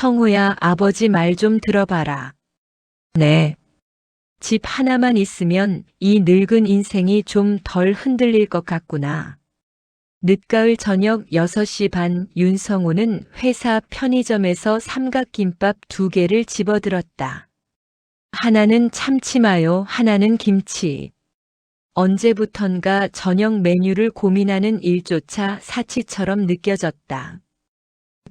성우야, 아버지 말 좀 들어봐라. 네. 집 하나만 있으면 이 늙은 인생이 좀 덜 흔들릴 것 같구나. 늦가을 저녁 6시 반, 윤성우는 회사 편의점에서 삼각김밥 2개를 집어들었다. 하나는 참치마요, 하나는 김치. 언제부턴가 저녁 메뉴를 고민하는 일조차 사치처럼 느껴졌다.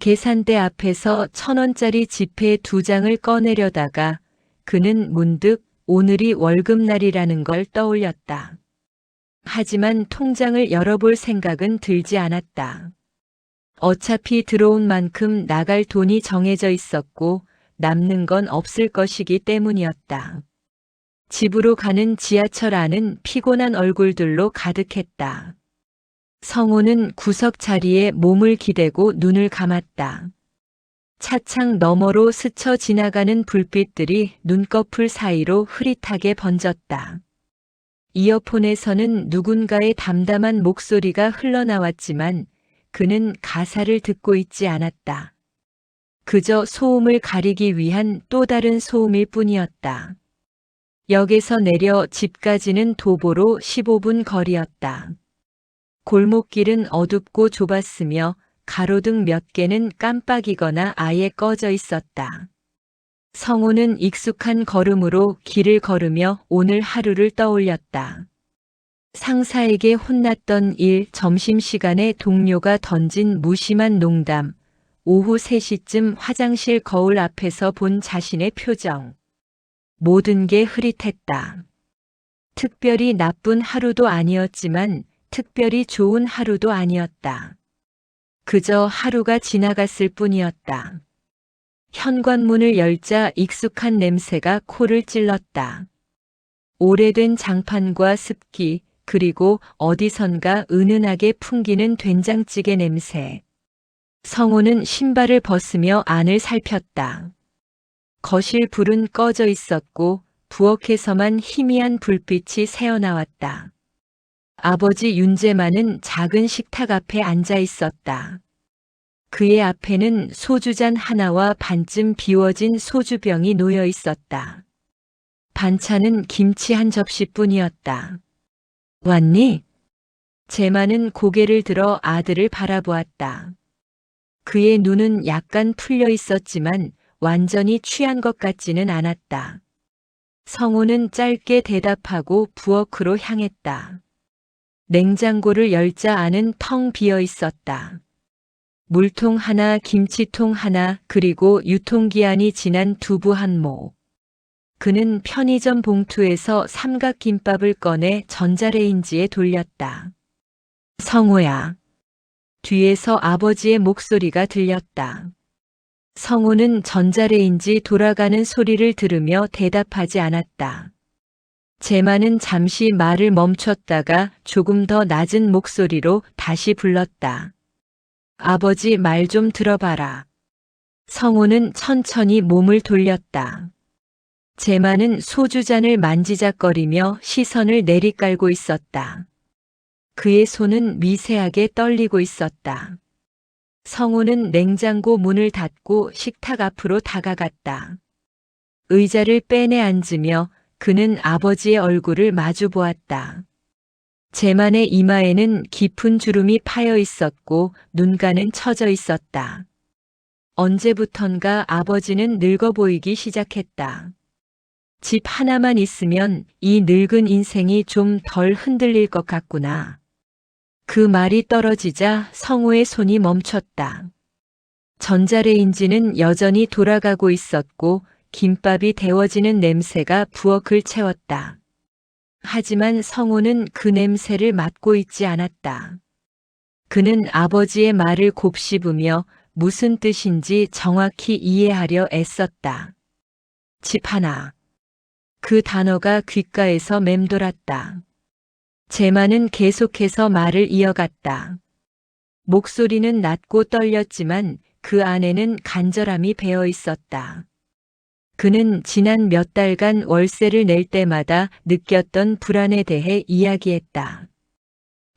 계산대 앞에서 1,000원짜리 지폐 2장을 꺼내려다가 그는 문득 오늘이 월급날이라는 걸 떠올렸다. 하지만 통장을 열어볼 생각은 들지 않았다. 어차피 들어온 만큼 나갈 돈이 정해져 있었고 남는 건 없을 것이기 때문이었다. 집으로 가는 지하철 안은 피곤한 얼굴들로 가득했다. 성우는 구석 자리에 몸을 기대고 눈을 감았다. 차창 너머로 스쳐 지나가는 불빛들이 눈꺼풀 사이로 흐릿하게 번졌다. 이어폰에서는 누군가의 담담한 목소리가 흘러나왔지만 그는 가사를 듣고 있지 않았다. 그저 소음을 가리기 위한 또 다른 소음일 뿐이었다. 역에서 내려 집까지는 도보로 15분 거리였다. 골목길은 어둡고 좁았으며 가로등 몇 개는 깜빡이거나 아예 꺼져 있었다. 성우는 익숙한 걸음으로 길을 걸으며 오늘 하루를 떠올렸다. 상사에게 혼났던 일, 점심시간에 동료가 던진 무심한 농담, 오후 3시쯤 화장실 거울 앞에서 본 자신의 표정. 모든 게 흐릿했다. 특별히 나쁜 하루도 아니었지만 특별히 좋은 하루도 아니었다. 그저 하루가 지나갔을 뿐이었다. 현관문을 열자 익숙한 냄새가 코를 찔렀다. 오래된 장판과 습기, 그리고 어디선가 은은하게 풍기는 된장찌개 냄새. 성우는 신발을 벗으며 안을 살폈다. 거실 불은 꺼져 있었고 부엌에서만 희미한 불빛이 새어나왔다. 아버지 윤재만은 작은 식탁 앞에 앉아 있었다. 그의 앞에는 소주잔 하나와 반쯤 비워진 소주병이 놓여 있었다. 반찬은 김치 한 접시뿐이었다. 왔니? 재만은 고개를 들어 아들을 바라보았다. 그의 눈은 약간 풀려 있었지만 완전히 취한 것 같지는 않았다. 성우는 짧게 대답하고 부엌으로 향했다. 냉장고를 열자 안은 텅 비어 있었다. 물통 하나, 김치통 하나, 그리고 유통기한이 지난 두부 한 모. 그는 편의점 봉투에서 삼각김밥을 꺼내 전자레인지에 돌렸다. 성우야. 뒤에서 아버지의 목소리가 들렸다. 성우는 전자레인지 돌아가는 소리를 들으며 대답하지 않았다. 재만은 잠시 말을 멈췄다가 조금 더 낮은 목소리로 다시 불렀다. 아버지 말 좀 들어봐라. 성우는 천천히 몸을 돌렸다. 재만은 소주잔을 만지작거리며 시선을 내리깔고 있었다. 그의 손은 미세하게 떨리고 있었다. 성우는 냉장고 문을 닫고 식탁 앞으로 다가갔다. 의자를 빼내 앉으며 그는 아버지의 얼굴을 마주 보았다. 재만의 이마에는 깊은 주름이 파여 있었고 눈가는 처져 있었다. 언제부턴가 아버지는 늙어 보이기 시작했다. 집 하나만 있으면 이 늙은 인생이 좀 덜 흔들릴 것 같구나. 그 말이 떨어지자 성우의 손이 멈췄다. 전자레인지는 여전히 돌아가고 있었고 김밥이 데워지는 냄새가 부엌을 채웠다. 하지만 성우는 그 냄새를 맡고 있지 않았다. 그는 아버지의 말을 곱씹으며 무슨 뜻인지 정확히 이해하려 애썼다. 집 하나. 그 단어가 귓가에서 맴돌았다. 재만은 계속해서 말을 이어갔다. 목소리는 낮고 떨렸지만 그 안에는 간절함이 배어 있었다. 그는 지난 몇 달간 월세를 낼 때마다 느꼈던 불안에 대해 이야기했다.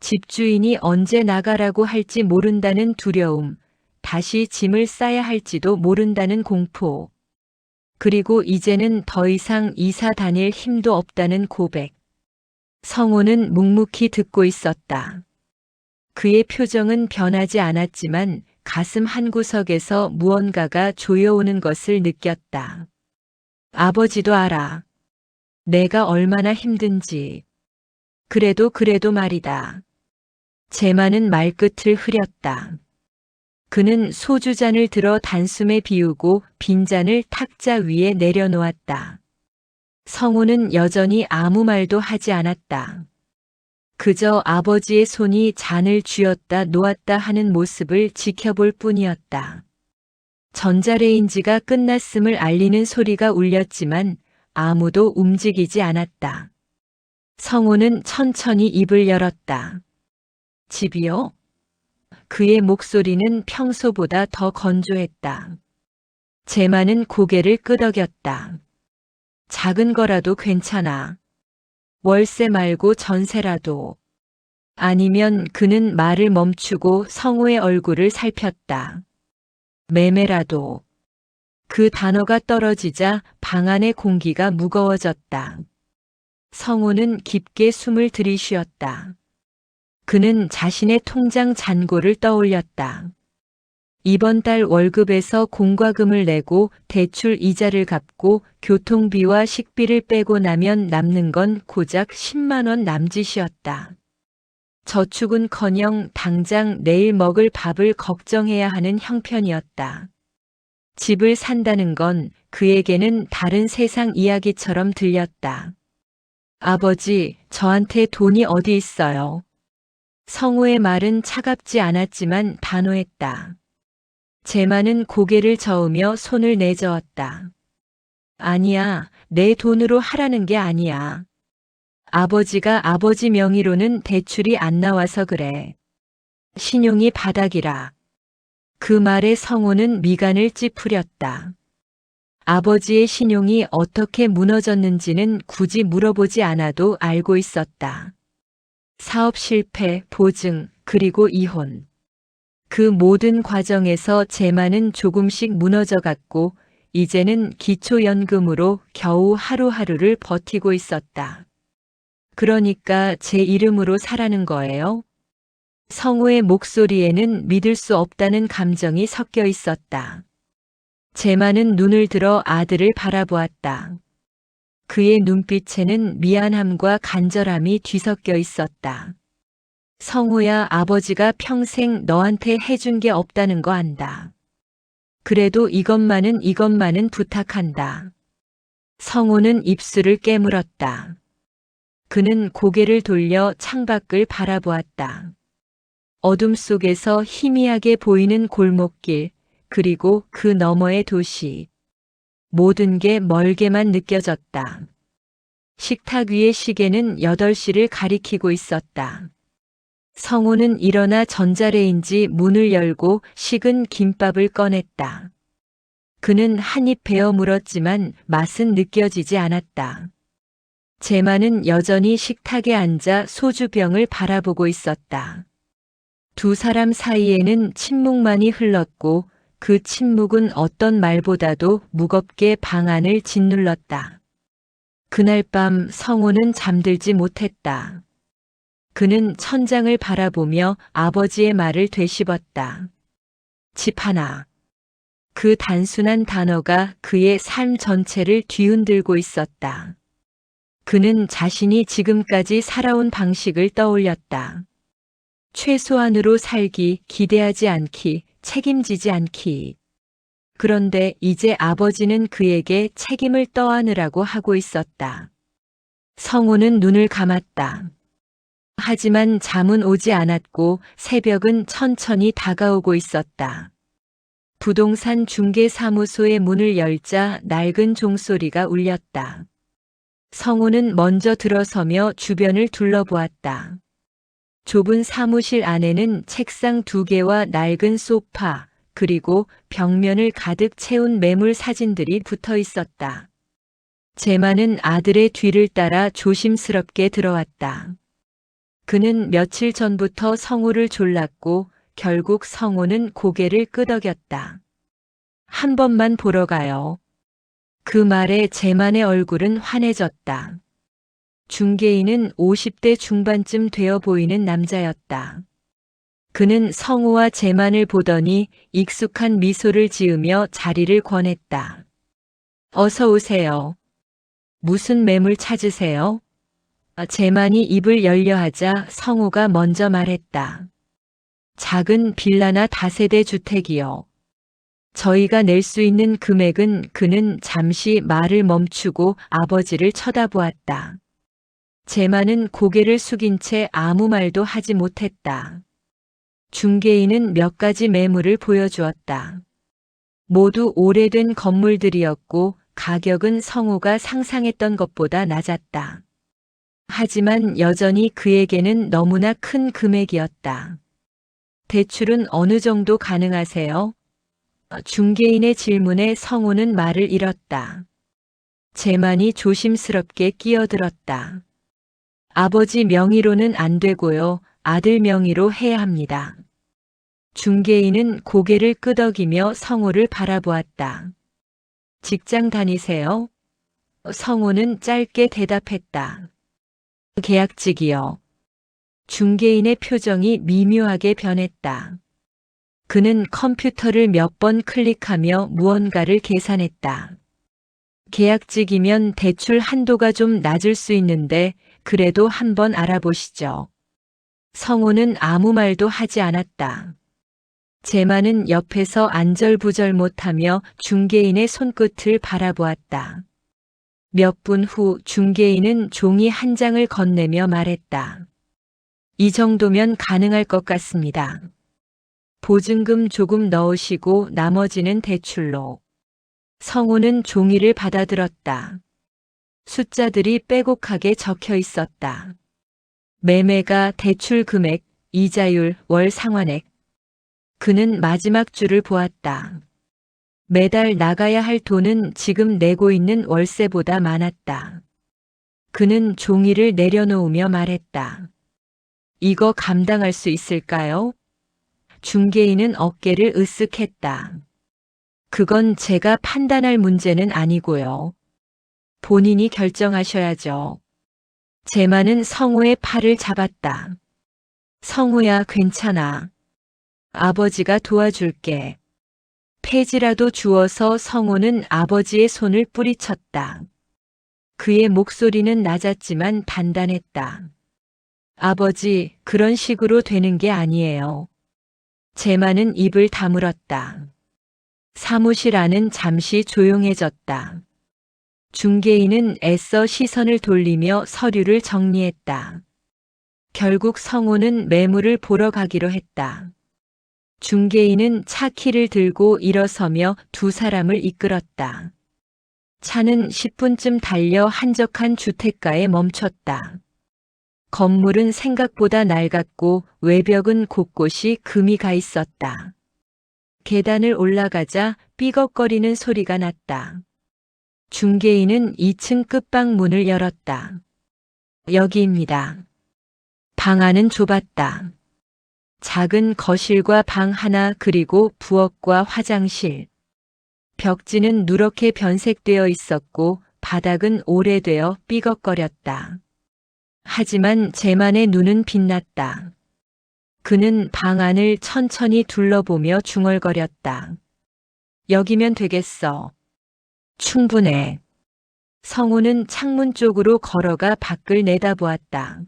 집주인이 언제 나가라고 할지 모른다는 두려움, 다시 짐을 싸야 할지도 모른다는 공포. 그리고 이제는 더 이상 이사 다닐 힘도 없다는 고백. 성호는 묵묵히 듣고 있었다. 그의 표정은 변하지 않았지만 가슴 한구석에서 무언가가 조여오는 것을 느꼈다. 아버지도 알아. 내가 얼마나 힘든지. 그래도 말이다. 제만은 말끝을 흐렸다. 그는 소주잔을 들어 단숨에 비우고 빈잔을 탁자 위에 내려놓았다. 성우는 여전히 아무 말도 하지 않았다. 그저 아버지의 손이 잔을 쥐었다 놓았다 하는 모습을 지켜볼 뿐이었다. 전자레인지가 끝났음을 알리는 소리가 울렸지만 아무도 움직이지 않았다. 성우는 천천히 입을 열었다. 집이요? 그의 목소리는 평소보다 더 건조했다. 제만은 고개를 끄덕였다. 작은 거라도 괜찮아. 월세 말고 전세라도. 아니면 그는 말을 멈추고 성우의 얼굴을 살폈다. 매매라도. 그 단어가 떨어지자 방 안의 공기가 무거워졌다. 성우는 깊게 숨을 들이쉬었다. 그는 자신의 통장 잔고를 떠올렸다. 이번 달 월급에서 공과금을 내고 대출 이자를 갚고 교통비와 식비를 빼고 나면 남는 건 고작 10만 원 남짓이었다. 저축은커녕 당장 내일 먹을 밥을 걱정해야 하는 형편이었다. 집을 산다는 건 그에게는 다른 세상 이야기처럼 들렸다. 아버지, 저한테 돈이 어디 있어요? 성우의 말은 차갑지 않았지만 단호했다. 제만은 고개를 저으며 손을 내저었다. 아니야, 내 돈으로 하라는 게 아니야. 아버지가 아버지 명의로는 대출이 안 나와서 그래. 신용이 바닥이라. 그 말에 성우는 미간을 찌푸렸다. 아버지의 신용이 어떻게 무너졌는지는 굳이 물어보지 않아도 알고 있었다. 사업 실패, 보증, 그리고 이혼. 그 모든 과정에서 제만은 조금씩 무너져갔고 이제는 기초연금으로 겨우 하루하루를 버티고 있었다. 그러니까 제 이름으로 사라는 거예요? 성우의 목소리에는 믿을 수 없다는 감정이 섞여 있었다. 제만은 눈을 들어 아들을 바라보았다. 그의 눈빛에는 미안함과 간절함이 뒤섞여 있었다. 성우야, 아버지가 평생 너한테 해준 게 없다는 거 안다. 그래도 이것만은 부탁한다. 성우는 입술을 깨물었다. 그는 고개를 돌려 창밖을 바라보았다. 어둠 속에서 희미하게 보이는 골목길, 그리고 그 너머의 도시. 모든 게 멀게만 느껴졌다. 식탁 위의 시계는 8시를 가리키고 있었다. 성우는 일어나 전자레인지 문을 열고 식은 김밥을 꺼냈다. 그는 한 입 베어 물었지만 맛은 느껴지지 않았다. 제만은 여전히 식탁에 앉아 소주병을 바라보고 있었다. 두 사람 사이에는 침묵만이 흘렀고 그 침묵은 어떤 말보다도 무겁게 방 안을 짓눌렀다. 그날 밤 성우는 잠들지 못했다. 그는 천장을 바라보며 아버지의 말을 되씹었다. 집 하나. 그 단순한 단어가 그의 삶 전체를 뒤흔들고 있었다. 그는 자신이 지금까지 살아온 방식을 떠올렸다. 최소한으로 살기, 기대하지 않기, 책임지지 않기. 그런데 이제 아버지는 그에게 책임을 떠안으라고 하고 있었다. 성우는 눈을 감았다. 하지만 잠은 오지 않았고 새벽은 천천히 다가오고 있었다. 부동산 중개사무소의 문을 열자 낡은 종소리가 울렸다. 성우는 먼저 들어서며 주변을 둘러보았다. 좁은 사무실 안에는 책상 2개와 낡은 소파, 그리고 벽면을 가득 채운 매물 사진들이 붙어 있었다. 제만은 아들의 뒤를 따라 조심스럽게 들어왔다. 그는 며칠 전부터 성우를 졸랐고 결국 성호는 고개를 끄덕였다. 한 번만 보러 가요. 그 말에 재만의 얼굴은 환해졌다. 중개인은 50대 중반쯤 되어 보이는 남자였다. 그는 성호와 재만을 보더니 익숙한 미소를 지으며 자리를 권했다. 어서 오세요. 무슨 매물 찾으세요? 재만이 입을 열려 하자 성호가 먼저 말했다. 작은 빌라나 다세대 주택이요. 저희가 낼 수 있는 금액은. 그는 잠시 말을 멈추고 아버지를 쳐다보았다. 재만은 고개를 숙인 채 아무 말도 하지 못했다. 중개인은 몇 가지 매물을 보여주었다. 모두 오래된 건물들이었고 가격은 성호가 상상했던 것보다 낮았다. 하지만 여전히 그에게는 너무나 큰 금액이었다. 대출은 어느 정도 가능하세요? 중개인의 질문에 성호는 말을 잃었다. 재만이 조심스럽게 끼어들었다. 아버지 명의로는 안 되고요. 아들 명의로 해야 합니다. 중개인은 고개를 끄덕이며 성호를 바라보았다. 직장 다니세요? 성호는 짧게 대답했다. 계약직이요. 중개인의 표정이 미묘하게 변했다. 그는 컴퓨터를 몇 번 클릭하며 무언가를 계산했다. 계약직이면 대출 한도가 좀 낮을 수 있는데 그래도 한번 알아보시죠. 성호는 아무 말도 하지 않았다. 재만은 옆에서 안절부절 못하며 중개인의 손끝을 바라보았다. 몇 분 후 중개인은 종이 한 장을 건네며 말했다. 이 정도면 가능할 것 같습니다. 보증금 조금 넣으시고 나머지는 대출로. 성호는 종이를 받아들었다. 숫자들이 빼곡하게 적혀 있었다. 매매가 대출 금액, 이자율, 월 상환액. 그는 마지막 줄을 보았다. 매달 나가야 할 돈은 지금 내고 있는 월세보다 많았다. 그는 종이를 내려놓으며 말했다. 이거 감당할 수 있을까요? 중개인은 어깨를 으쓱했다. 그건 제가 판단할 문제는 아니고요. 본인이 결정하셔야죠. 재만은 성호의 팔을 잡았다. 성호야, 괜찮아. 아버지가 도와줄게. 폐지라도 주어서 성호는 아버지의 손을 뿌리쳤다. 그의 목소리는 낮았지만 단단했다. 아버지, 그런 식으로 되는 게 아니에요. 재만은 입을 다물었다. 사무실 안은 잠시 조용해졌다. 중개인은 애써 시선을 돌리며 서류를 정리했다. 결국 성호는 매물을 보러 가기로 했다. 중개인은 차 키를 들고 일어서며 두 사람을 이끌었다. 차는 10분쯤 달려 한적한 주택가에 멈췄다. 건물은 생각보다 낡았고 외벽은 곳곳이 금이 가 있었다. 계단을 올라가자 삐걱거리는 소리가 났다. 중개인은 2층 끝방 문을 열었다. 여기입니다. 방 안은 좁았다. 작은 거실과 방 하나 그리고 부엌과 화장실. 벽지는 누렇게 변색되어 있었고 바닥은 오래되어 삐걱거렸다. 하지만 재만의 눈은 빛났다. 그는 방 안을 천천히 둘러보며 중얼거렸다. 여기면 되겠어. 충분해. 성호는 창문 쪽으로 걸어가 밖을 내다보았다.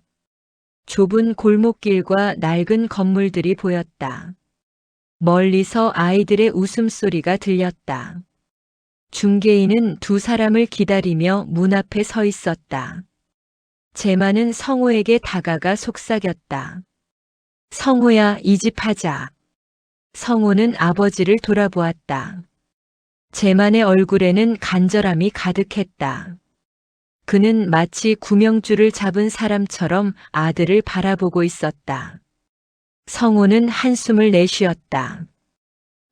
좁은 골목길과 낡은 건물들이 보였다. 멀리서 아이들의 웃음소리가 들렸다. 중개인은 두 사람을 기다리며 문 앞에 서 있었다. 재만은 성호에게 다가가 속삭였다. 성호야, 이 집 하자. 성호는 아버지를 돌아보았다. 재만의 얼굴에는 간절함이 가득했다. 그는 마치 구명줄을 잡은 사람처럼 아들을 바라보고 있었다. 성호는 한숨을 내쉬었다.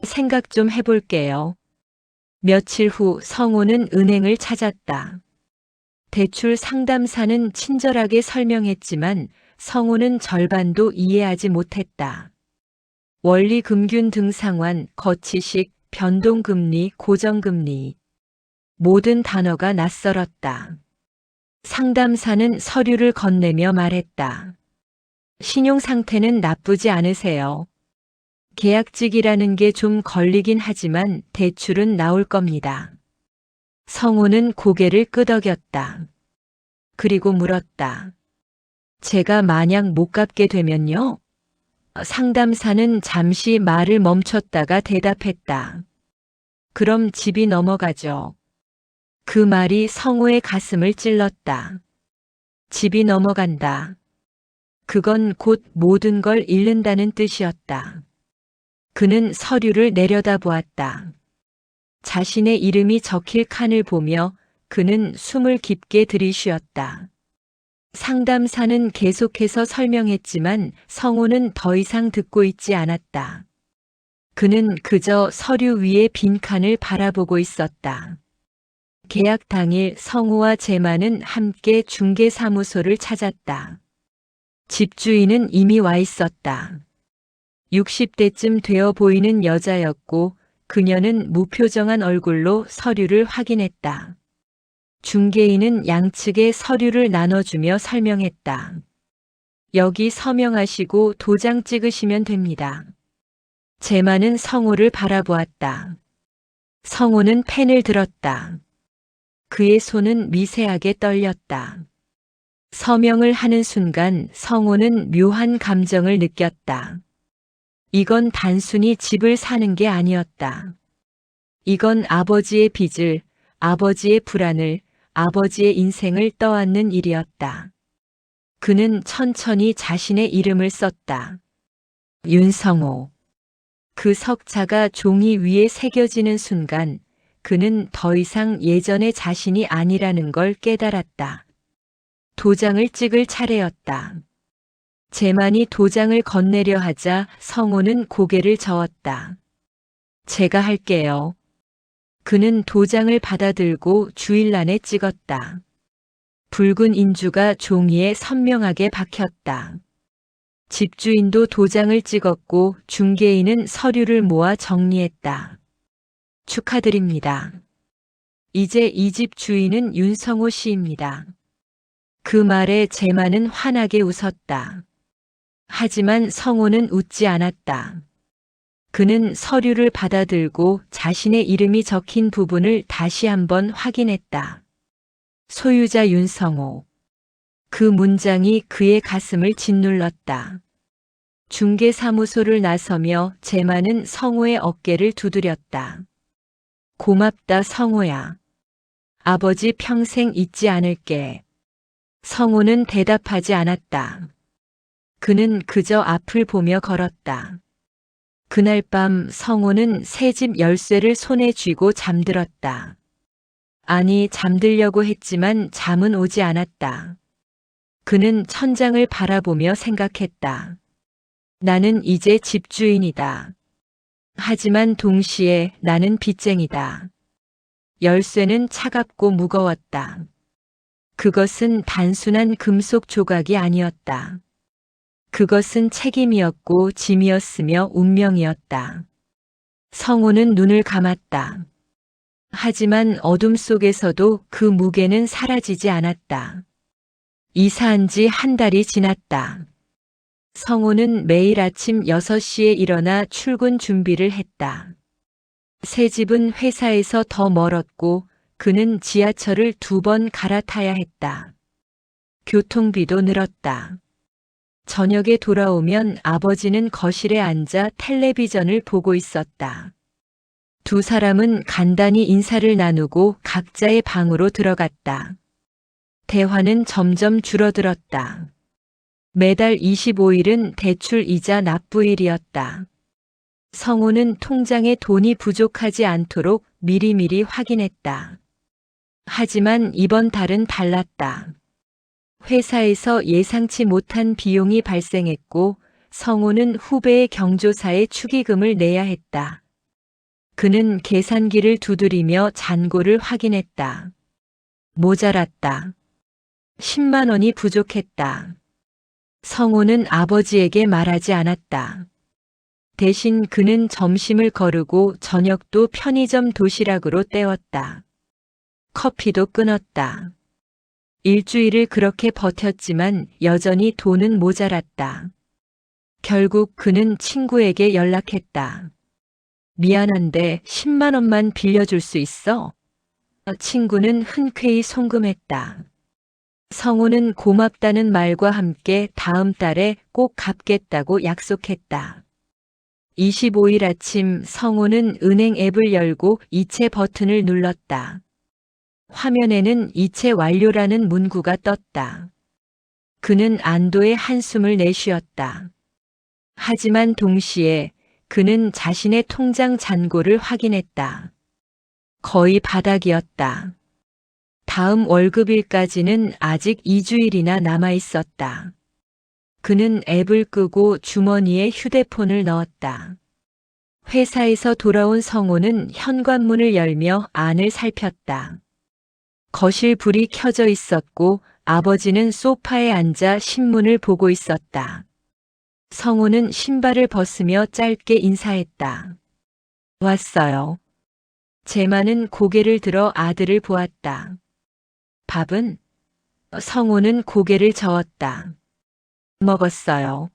생각 좀 해볼게요. 며칠 후 성호는 은행을 찾았다. 대출 상담사는 친절하게 설명했지만 성호는 절반도 이해하지 못했다. 원리금균 등상환, 거치식, 변동금리, 고정금리. 모든 단어가 낯설었다. 상담사는 서류를 건네며 말했다. 신용 상태는 나쁘지 않으세요. 계약직이라는 게 좀 걸리긴 하지만 대출은 나올 겁니다. 성우는 고개를 끄덕였다. 그리고 물었다. 제가 만약 못 갚게 되면요? 상담사는 잠시 말을 멈췄다가 대답했다. 그럼 집이 넘어가죠. 그 말이 성우의 가슴을 찔렀다. 집이 넘어간다. 그건 곧 모든 걸 잃는다는 뜻이었다. 그는 서류를 내려다보았다. 자신의 이름이 적힐 칸을 보며 그는 숨을 깊게 들이쉬었다. 상담사는 계속해서 설명했지만 성우는 더 이상 듣고 있지 않았다. 그는 그저 서류 위의 빈칸을 바라보고 있었다. 계약 당일 성우와 제만은 함께 중개사무소를 찾았다. 집주인은 이미 와 있었다. 60대쯤 되어 보이는 여자였고 그녀는 무표정한 얼굴로 서류를 확인했다. 중개인은 양측에 서류를 나눠주며 설명했다. 여기 서명하시고 도장 찍으시면 됩니다. 제만은 성우를 바라보았다. 성우는 펜을 들었다. 그의 손은 미세하게 떨렸다. 서명을 하는 순간 성우는 묘한 감정을 느꼈다. 이건 단순히 집을 사는 게 아니었다. 이건 아버지의 빚을, 아버지의 불안을, 아버지의 인생을 떠안는 일이었다. 그는 천천히 자신의 이름을 썼다. 윤성호. 그 석자가 종이 위에 새겨지는 순간 그는 더 이상 예전의 자신이 아니라는 걸 깨달았다. 도장을 찍을 차례였다. 제만이 도장을 건네려 하자 성우는 고개를 저었다. 제가 할게요. 그는 도장을 받아들고 주일란에 찍었다. 붉은 인주가 종이에 선명하게 박혔다. 집주인도 도장을 찍었고 중개인은 서류를 모아 정리했다. 축하드립니다. 이제 이 집 주인은 윤성호 씨입니다. 그 말에 제만은 환하게 웃었다. 하지만 성호는 웃지 않았다. 그는 서류를 받아들고 자신의 이름이 적힌 부분을 다시 한번 확인했다. 소유자 윤성호. 그 문장이 그의 가슴을 짓눌렀다. 중개사무소를 나서며 제만은 성호의 어깨를 두드렸다. 고맙다 성호야. 아버지 평생 잊지 않을게. 성호는 대답하지 않았다. 그는 그저 앞을 보며 걸었다. 그날 밤 성호는 새집 열쇠를 손에 쥐고 잠들었다. 아니, 잠들려고 했지만 잠은 오지 않았다. 그는 천장을 바라보며 생각했다. 나는 이제 집주인이다. 하지만 동시에 나는 빚쟁이다. 열쇠는 차갑고 무거웠다. 그것은 단순한 금속 조각이 아니었다. 그것은 책임이었고 짐이었으며 운명이었다. 성호는 눈을 감았다. 하지만 어둠 속에서도 그 무게는 사라지지 않았다. 이사한 지 한 달이 지났다. 성호는 매일 아침 6시에 일어나 출근 준비를 했다. 새 집은 회사에서 더 멀었고 그는 지하철을 2번 갈아타야 했다. 교통비도 늘었다. 저녁에 돌아오면 아버지는 거실에 앉아 텔레비전을 보고 있었다. 두 사람은 간단히 인사를 나누고 각자의 방으로 들어갔다. 대화는 점점 줄어들었다. 매달 25일은 대출 이자 납부일이었다. 성우는 통장에 돈이 부족하지 않도록 미리미리 확인했다. 하지만 이번 달은 달랐다. 회사에서 예상치 못한 비용이 발생했고 성우는 후배의 경조사에 축의금을 내야 했다. 그는 계산기를 두드리며 잔고를 확인했다. 모자랐다. 10만 원이 부족했다. 성우는 아버지에게 말하지 않았다. 대신 그는 점심을 거르고 저녁도 편의점 도시락으로 때웠다. 커피도 끊었다. 일주일을 그렇게 버텼지만 여전히 돈은 모자랐다. 결국 그는 친구에게 연락했다. 미안한데 10만 원만 빌려줄 수 있어? 친구는 흔쾌히 송금했다. 성우는 고맙다는 말과 함께 다음 달에 꼭 갚겠다고 약속했다. 25일 아침 성우는 은행 앱을 열고 이체 버튼을 눌렀다. 화면에는 이체 완료라는 문구가 떴다. 그는 안도의 한숨을 내쉬었다. 하지만 동시에 그는 자신의 통장 잔고를 확인했다. 거의 바닥이었다. 다음 월급일까지는 아직 2주일이나 남아 있었다. 그는 앱을 끄고 주머니에 휴대폰을 넣었다. 회사에서 돌아온 성호는 현관문을 열며 안을 살폈다. 거실 불이 켜져 있었고 아버지는 소파에 앉아 신문을 보고 있었다. 성호는 신발을 벗으며 짧게 인사했다. 왔어요. 제마는 고개를 들어 아들을 보았다. 밥은? 성호는 고개를 저었다. 먹었어요.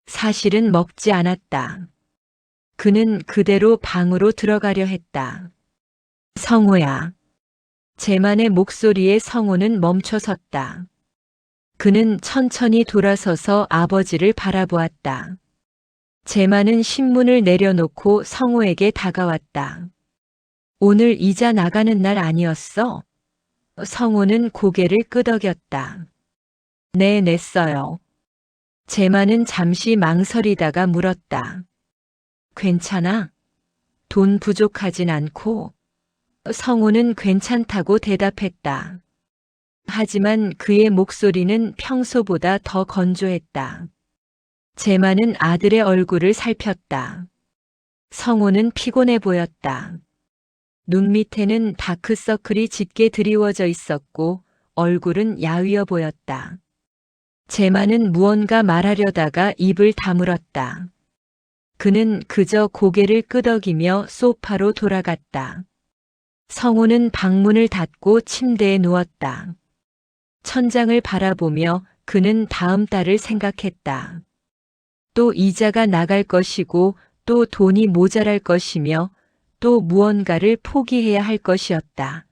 사실은 먹지 않았다. 그는 그대로 방으로 들어가려 했다. 성호야. 제만의 목소리에 성호는 멈춰섰다. 그는 천천히 돌아서서 아버지를 바라보았다. 제만은 신문을 내려놓고 성호에게 다가왔다. 오늘 이자 나가는 날 아니었어? 성호는 고개를 끄덕였다. 네, 냈어요. 제만은 잠시 망설이다가 물었다. 괜찮아? 돈 부족하진 않고? 성호는 괜찮다고 대답했다. 하지만 그의 목소리는 평소보다 더 건조했다. 제만은 아들의 얼굴을 살폈다. 성호는 피곤해 보였다. 눈 밑에는 다크서클이 짙게 드리워져 있었고 얼굴은 야위어 보였다. 제만은 무언가 말하려다가 입을 다물었다. 그는 그저 고개를 끄덕이며 소파로 돌아갔다. 성호는 방문을 닫고 침대에 누웠다. 천장을 바라보며 그는 다음 달을 생각했다. 또 이자가 나갈 것이고 또 돈이 모자랄 것이며 또 무언가를 포기해야 할 것이었다.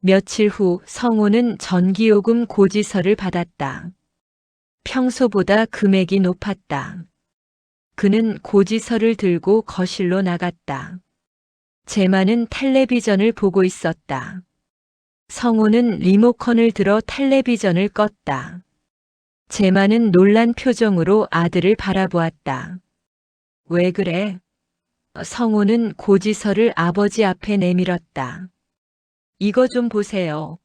며칠 후 성호는 전기요금 고지서를 받았다. 평소보다 금액이 높았다. 그는 고지서를 들고 거실로 나갔다. 제마는 텔레비전을 보고 있었다. 성호는 리모컨을 들어 텔레비전을 껐다. 제마는 놀란 표정으로 아들을 바라보았다. 왜 그래? 성호는 고지서를 아버지 앞에 내밀었다. 이거 좀 보세요.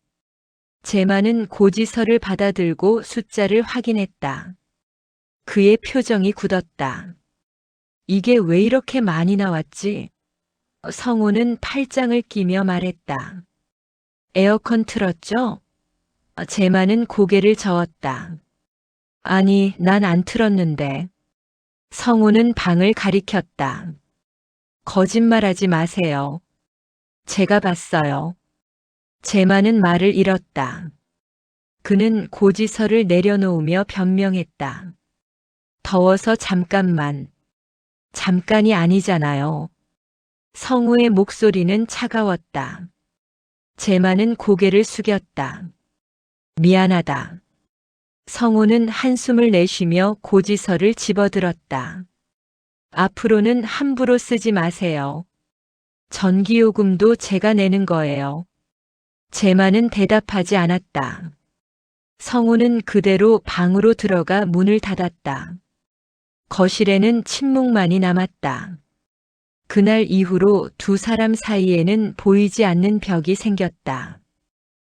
제마는 고지서를 받아들고 숫자를 확인했다. 그의 표정이 굳었다. 이게 왜 이렇게 많이 나왔지? 성호는 팔짱을 끼며 말했다. 에어컨 틀었죠? 제마는 고개를 저었다. 아니, 난 안 틀었는데. 성호는 방을 가리켰다. 거짓말하지 마세요. 제가 봤어요. 제마는 말을 잃었다. 그는 고지서를 내려놓으며 변명했다. 더워서 잠깐만. 잠깐이 아니잖아요. 성우의 목소리는 차가웠다. 제마는 고개를 숙였다. 미안하다. 성우는 한숨을 내쉬며 고지서를 집어들었다. 앞으로는 함부로 쓰지 마세요. 전기요금도 제가 내는 거예요. 제마는 대답하지 않았다. 성우는 그대로 방으로 들어가 문을 닫았다. 거실에는 침묵만이 남았다. 그날 이후로 두 사람 사이에는 보이지 않는 벽이 생겼다.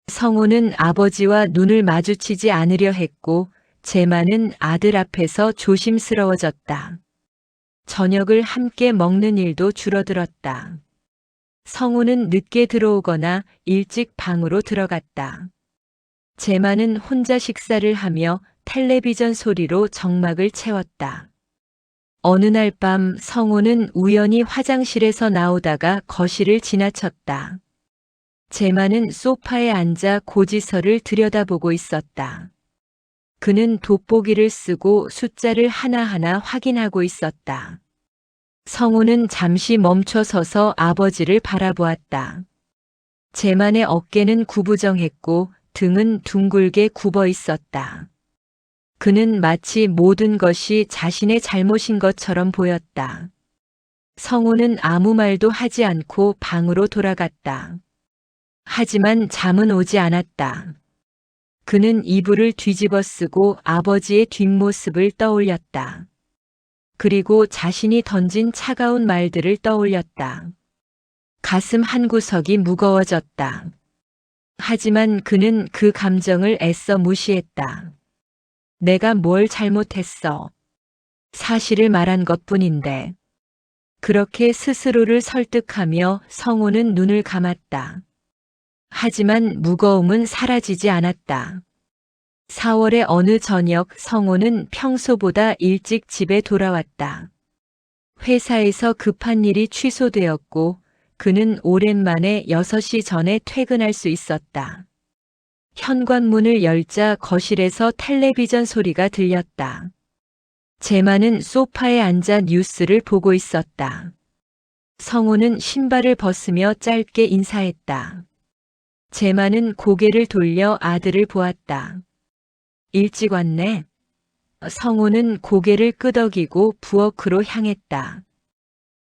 성우는 아버지와 눈을 마주치지 않으려 했고 제마는 아들 앞에서 조심스러워졌다. 저녁을 함께 먹는 일도 줄어들었다. 성우는 늦게 들어오거나 일찍 방으로 들어갔다. 제마는 혼자 식사를 하며 텔레비전 소리로 정막을 채웠다. 어느 날 밤 성호는 우연히 화장실에서 나오다가 거실을 지나쳤다. 제만은 소파에 앉아 고지서를 들여다보고 있었다. 그는 돋보기를 쓰고 숫자를 하나하나 확인하고 있었다. 성호는 잠시 멈춰 서서 아버지를 바라보았다. 제만의 어깨는 구부정했고 등은 둥글게 굽어 있었다. 그는 마치 모든 것이 자신의 잘못인 것처럼 보였다. 성호는 아무 말도 하지 않고 방으로 돌아갔다. 하지만 잠은 오지 않았다. 그는 이불을 뒤집어 쓰고 아버지의 뒷모습을 떠올렸다. 그리고 자신이 던진 차가운 말들을 떠올렸다. 가슴 한구석이 무거워졌다. 하지만 그는 그 감정을 애써 무시했다. 내가 뭘 잘못했어. 사실을 말한 것뿐인데. 그렇게 스스로를 설득하며 성호는 눈을 감았다. 하지만 무거움은 사라지지 않았다. 4월의 어느 저녁 성호는 평소보다 일찍 집에 돌아왔다. 회사에서 급한 일이 취소되었고 그는 오랜만에 6시 전에 퇴근할 수 있었다. 현관문을 열자 거실에서 텔레비전 소리가 들렸다. 제만은 소파에 앉아 뉴스를 보고 있었다. 성호는 신발을 벗으며 짧게 인사했다. 제만은 고개를 돌려 아들을 보았다. 일찍 왔네. 성호는 고개를 끄덕이고 부엌으로 향했다.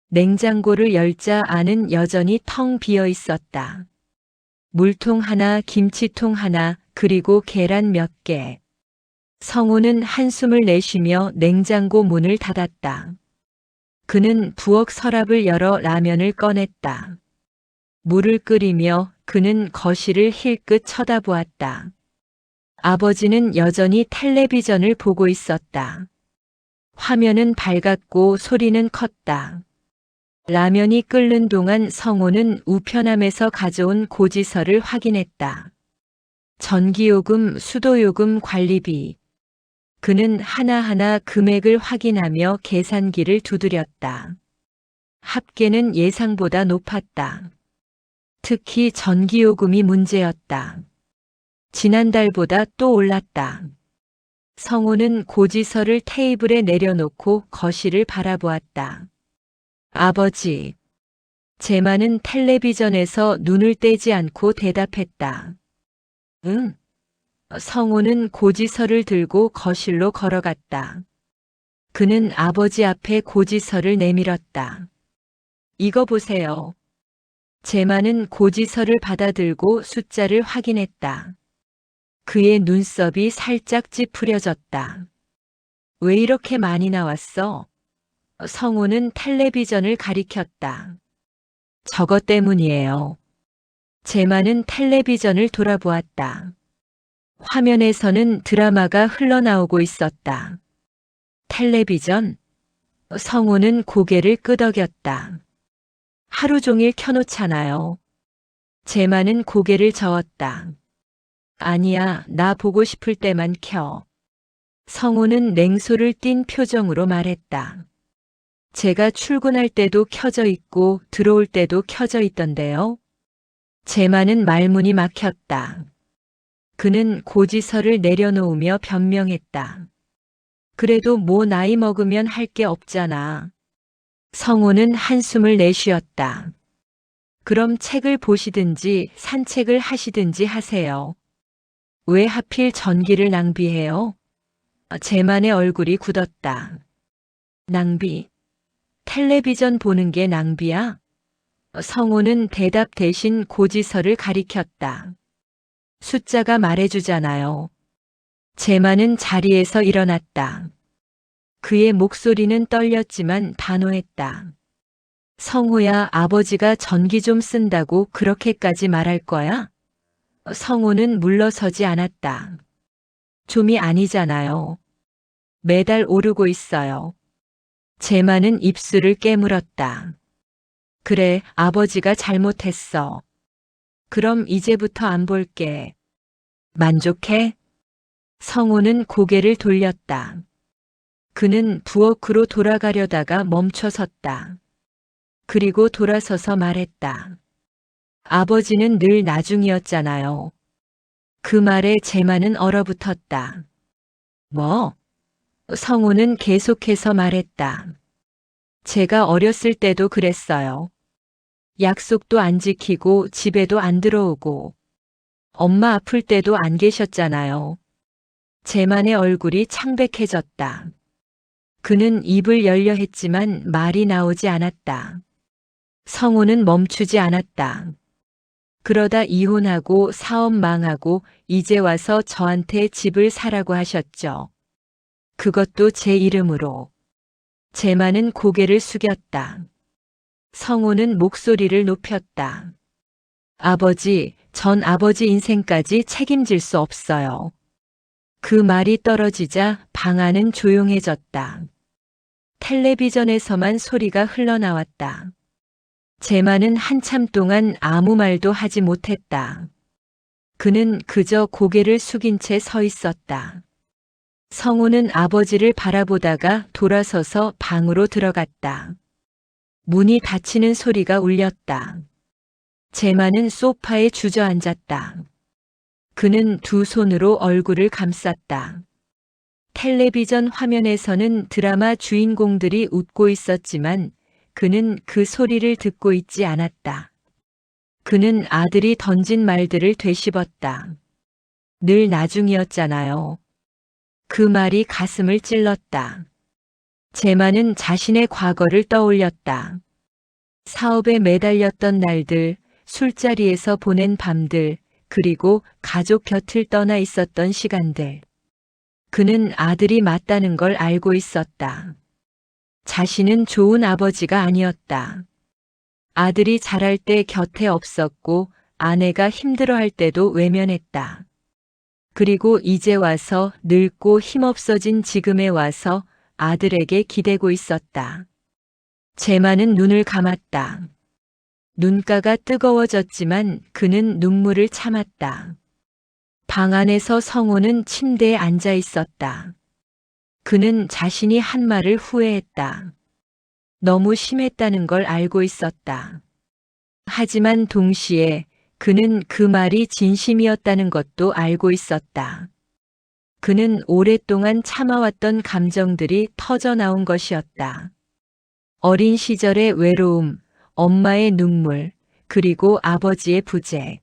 냉장고를 열자 안은 여전히 텅 비어 있었다. 물통 하나, 김치통 하나, 그리고 계란 몇 개. 성호는 한숨을 내쉬며 냉장고 문을 닫았다. 그는 부엌 서랍을 열어 라면을 꺼냈다. 물을 끓이며 그는 거실을 힐끗 쳐다보았다. 아버지는 여전히 텔레비전을 보고 있었다. 화면은 밝았고 소리는 컸다. 라면이 끓는 동안 성호는 우편함에서 가져온 고지서를 확인했다. 전기요금, 수도요금, 관리비. 그는 하나하나 금액을 확인하며 계산기를 두드렸다. 합계는 예상보다 높았다. 특히 전기요금이 문제였다. 지난달보다 또 올랐다. 성호는 고지서를 테이블에 내려놓고 거실을 바라보았다. 아버지. 제만은 텔레비전에서 눈을 떼지 않고 대답했다. 응. 성호는 고지서를 들고 거실로 걸어갔다. 그는 아버지 앞에 고지서를 내밀었다. 이거 보세요. 제만은 고지서를 받아들고 숫자를 확인했다. 그의 눈썹이 살짝 찌푸려졌다. 왜 이렇게 많이 나왔어? 성호는 텔레비전을 가리켰다. 저것 때문이에요. 제만은 텔레비전을 돌아보았다. 화면에서는 드라마가 흘러나오고 있었다. 텔레비전? 성호는 고개를 끄덕였다. 하루 종일 켜놓잖아요. 제만은 고개를 저었다. 아니야, 나 보고 싶을 때만 켜. 성호는 냉소를 띤 표정으로 말했다. 제가 출근할 때도 켜져 있고 들어올 때도 켜져 있던데요. 제만은 말문이 막혔다. 그는 고지서를 내려놓으며 변명했다. 그래도 뭐 나이 먹으면 할 게 없잖아. 성호는 한숨을 내쉬었다. 그럼 책을 보시든지 산책을 하시든지 하세요. 왜 하필 전기를 낭비해요? 제만의 얼굴이 굳었다. 낭비. 텔레비전 보는 게 낭비야? 성호는 대답 대신 고지서를 가리켰다. 숫자가 말해주잖아요. 제만은 자리에서 일어났다. 그의 목소리는 떨렸지만 단호했다. 성호야, 아버지가 전기 좀 쓴다고 그렇게까지 말할 거야? 성호는 물러서지 않았다. 좀이 아니잖아요. 매달 오르고 있어요. 제만은 입술을 깨물었다. 그래, 아버지가 잘못했어. 그럼 이제부터 안 볼게. 만족해? 성호는 고개를 돌렸다. 그는 부엌으로 돌아가려다가 멈춰섰다. 그리고 돌아서서 말했다. 아버지는 늘 나중이었잖아요. 그 말에 제만은 얼어붙었다. 뭐? 성우는 계속해서 말했다. 제가 어렸을 때도 그랬어요. 약속도 안 지키고 집에도 안 들어오고 엄마 아플 때도 안 계셨잖아요. 제만의 얼굴이 창백해졌다. 그는 입을 열려 했지만 말이 나오지 않았다. 성우는 멈추지 않았다. 그러다 이혼하고 사업 망하고 이제 와서 저한테 집을 사라고 하셨죠. 그것도 제 이름으로. 제만은 고개를 숙였다. 성우는 목소리를 높였다. 아버지, 전 아버지 인생까지 책임질 수 없어요. 그 말이 떨어지자 방 안은 조용해졌다. 텔레비전에서만 소리가 흘러나왔다. 제만은 한참 동안 아무 말도 하지 못했다. 그는 그저 고개를 숙인 채 서 있었다. 성우는 아버지를 바라보다가 돌아서서 방으로 들어갔다. 문이 닫히는 소리가 울렸다. 제만은 소파에 주저앉았다. 그는 두 손으로 얼굴을 감쌌다. 텔레비전 화면에서는 드라마 주인공들이 웃고 있었지만 그는 그 소리를 듣고 있지 않았다. 그는 아들이 던진 말들을 되씹었다. 늘 나중이었잖아요. 그 말이 가슴을 찔렀다. 제만은 자신의 과거를 떠올렸다. 사업에 매달렸던 날들, 술자리에서 보낸 밤들, 그리고 가족 곁을 떠나 있었던 시간들. 그는 아들이 맞다는 걸 알고 있었다. 자신은 좋은 아버지가 아니었다. 아들이 자랄 때 곁에 없었고 아내가 힘들어할 때도 외면했다. 그리고 이제 와서 늙고 힘없어진 지금에 와서 아들에게 기대고 있었다. 제만은 눈을 감았다. 눈가가 뜨거워졌지만 그는 눈물을 참았다. 방 안에서 성우는 침대에 앉아 있었다. 그는 자신이 한 말을 후회했다. 너무 심했다는 걸 알고 있었다. 하지만 동시에 그는 그 말이 진심이었다는 것도 알고 있었다. 그는 오랫동안 참아왔던 감정들이 터져나온 것이었다. 어린 시절의 외로움, 엄마의 눈물, 그리고 아버지의 부재.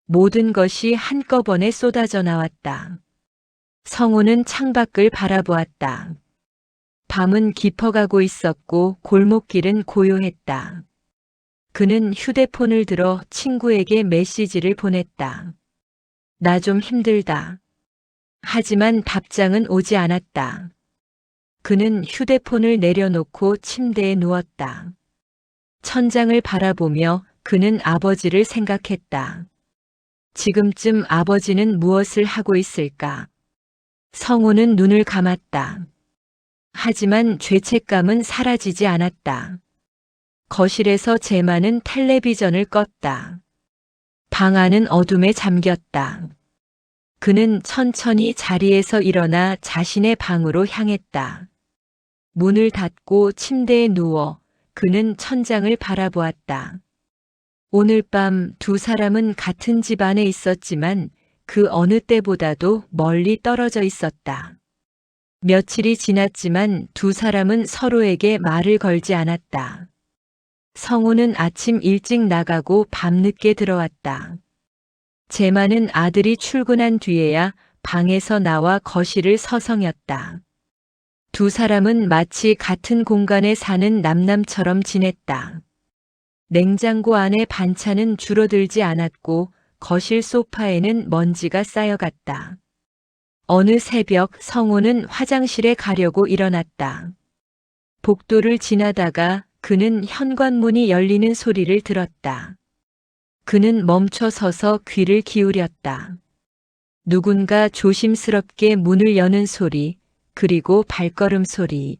모든 것이 한꺼번에 쏟아져 나왔다. 성우는 창밖을 바라보았다. 밤은 깊어가고 있었고 골목길은 고요했다. 그는 휴대폰을 들어 친구에게 메시지를 보냈다. 나 좀 힘들다. 하지만 답장은 오지 않았다. 그는 휴대폰을 내려놓고 침대에 누웠다. 천장을 바라보며 그는 아버지를 생각했다. 지금쯤 아버지는 무엇을 하고 있을까? 성우는 눈을 감았다. 하지만 죄책감은 사라지지 않았다. 거실에서 제만은 텔레비전을 껐다. 방 안은 어둠에 잠겼다. 그는 천천히 자리에서 일어나 자신의 방으로 향했다. 문을 닫고 침대에 누워 그는 천장을 바라보았다. 오늘 밤 두 사람은 같은 집 안에 있었지만 그 어느 때보다도 멀리 떨어져 있었다. 며칠이 지났지만 두 사람은 서로에게 말을 걸지 않았다. 성우는 아침 일찍 나가고 밤늦게 들어왔다. 제만은 아들이 출근한 뒤에야 방에서 나와 거실을 서성였다. 두 사람은 마치 같은 공간에 사는 남남처럼 지냈다. 냉장고 안에 반찬은 줄어들지 않았고 거실 소파에는 먼지가 쌓여갔다. 어느 새벽 성우는 화장실에 가려고 일어났다. 복도를 지나다가 그는 현관문이 열리는 소리를 들었다. 그는 멈춰 서서 귀를 기울였다. 누군가 조심스럽게 문을 여는 소리, 그리고 발걸음 소리.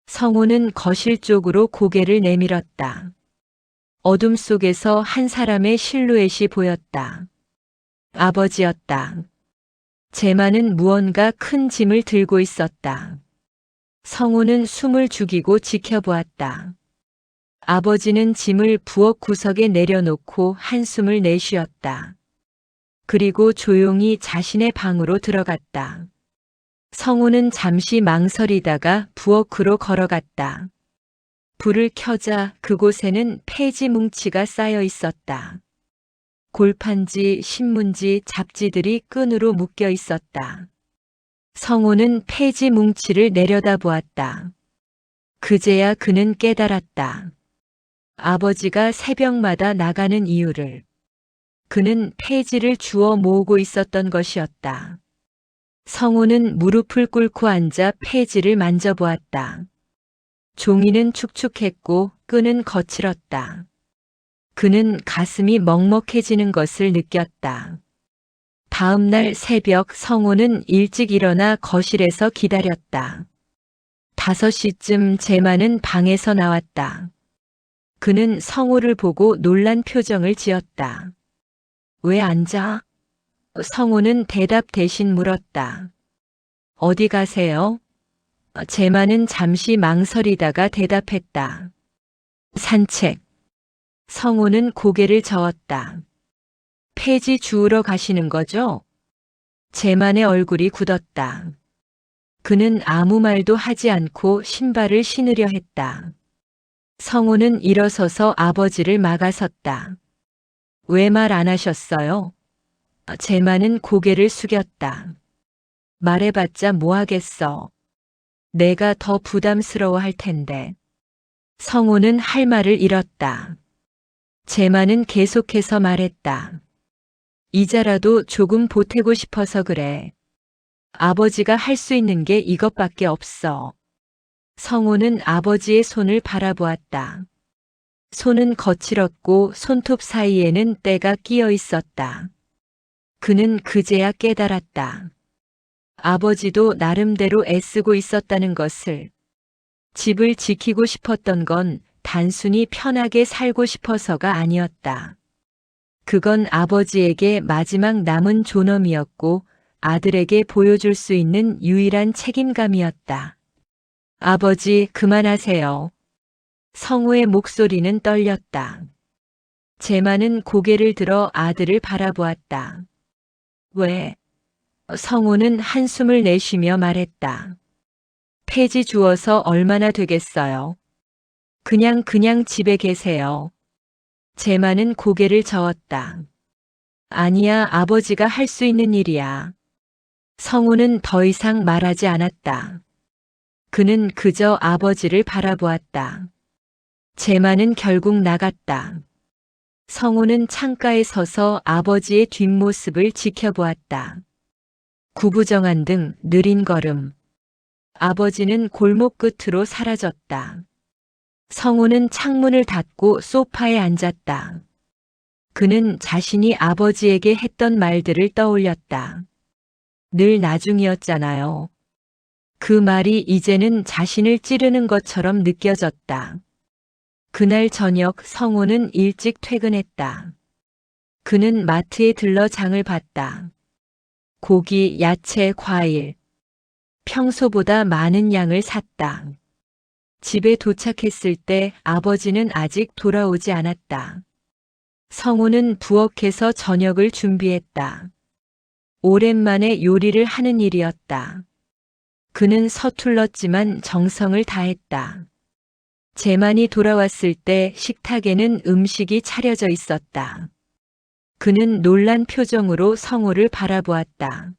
성우는 거실 쪽으로 고개를 내밀었다. 어둠 속에서 한 사람의 실루엣이 보였다. 아버지였다. 제만은 무언가 큰 짐을 들고 있었다. 성우는 숨을 죽이고 지켜보았다. 아버지는 짐을 부엌 구석에 내려놓고 한숨을 내쉬었다. 그리고 조용히 자신의 방으로 들어갔다. 성우는 잠시 망설이다가 부엌으로 걸어갔다. 불을 켜자 그곳에는 폐지 뭉치가 쌓여 있었다. 골판지, 신문지, 잡지들이 끈으로 묶여 있었다. 성우는 폐지 뭉치를 내려다보았다. 그제야 그는 깨달았다. 아버지가 새벽마다 나가는 이유를. 그는 폐지를 주워 모으고 있었던 것이었다. 성우는 무릎을 꿇고 앉아 폐지를 만져보았다. 종이는 축축했고 끈은 거칠었다. 그는 가슴이 먹먹해지는 것을 느꼈다. 다음 날 새벽 성우는 일찍 일어나 거실에서 기다렸다. 5시쯤 제만은 방에서 나왔다. 그는 성우를 보고 놀란 표정을 지었다. 왜 앉아? 성우는 대답 대신 물었다. 어디 가세요? 제만은 잠시 망설이다가 대답했다. 산책. 성우는 고개를 저었다. 폐지 주우러 가시는 거죠? 제만의 얼굴이 굳었다. 그는 아무 말도 하지 않고 신발을 신으려 했다. 성우는 일어서서 아버지를 막아섰다. 왜 말 안 하셨어요? 제만은 고개를 숙였다. 말해봤자 뭐 하겠어. 내가 더 부담스러워 할 텐데. 성우는 할 말을 잃었다. 제만은 계속해서 말했다. 이자라도 조금 보태고 싶어서 그래. 아버지가 할 수 있는 게 이것밖에 없어. 성우는 아버지의 손을 바라보았다. 손은 거칠었고 손톱 사이에는 때가 끼어 있었다. 그는 그제야 깨달았다. 아버지도 나름대로 애쓰고 있었다는 것을. 집을 지키고 싶었던 건 단순히 편하게 살고 싶어서가 아니었다. 그건 아버지에게 마지막 남은 존엄이었고 아들에게 보여줄 수 있는 유일한 책임감이었다. 아버지, 그만하세요. 성우의 목소리는 떨렸다. 제만은 고개를 들어 아들을 바라보았다. 왜? 성우는 한숨을 내쉬며 말했다. 폐지 주워서 얼마나 되겠어요? 그냥 집에 계세요. 제만은 고개를 저었다. 아니야, 아버지가 할 수 있는 일이야. 성우는 더 이상 말하지 않았다. 그는 그저 아버지를 바라보았다. 제만은 결국 나갔다. 성우는 창가에 서서 아버지의 뒷모습을 지켜보았다. 구부정한 등 느린 걸음. 아버지는 골목 끝으로 사라졌다. 성우는 창문을 닫고 소파에 앉았다. 그는 자신이 아버지에게 했던 말들을 떠올렸다. 늘 나중이었잖아요. 그 말이 이제는 자신을 찌르는 것처럼 느껴졌다. 그날 저녁 성우는 일찍 퇴근했다. 그는 마트에 들러 장을 봤다. 고기, 야채, 과일. 평소보다 많은 양을 샀다. 집에 도착했을 때 아버지는 아직 돌아오지 않았다. 성우는 부엌에서 저녁을 준비했다. 오랜만에 요리를 하는 일이었다. 그는 서툴렀지만 정성을 다했다. 제만이 돌아왔을 때 식탁에는 음식이 차려져 있었다. 그는 놀란 표정으로 성우를 바라보았다.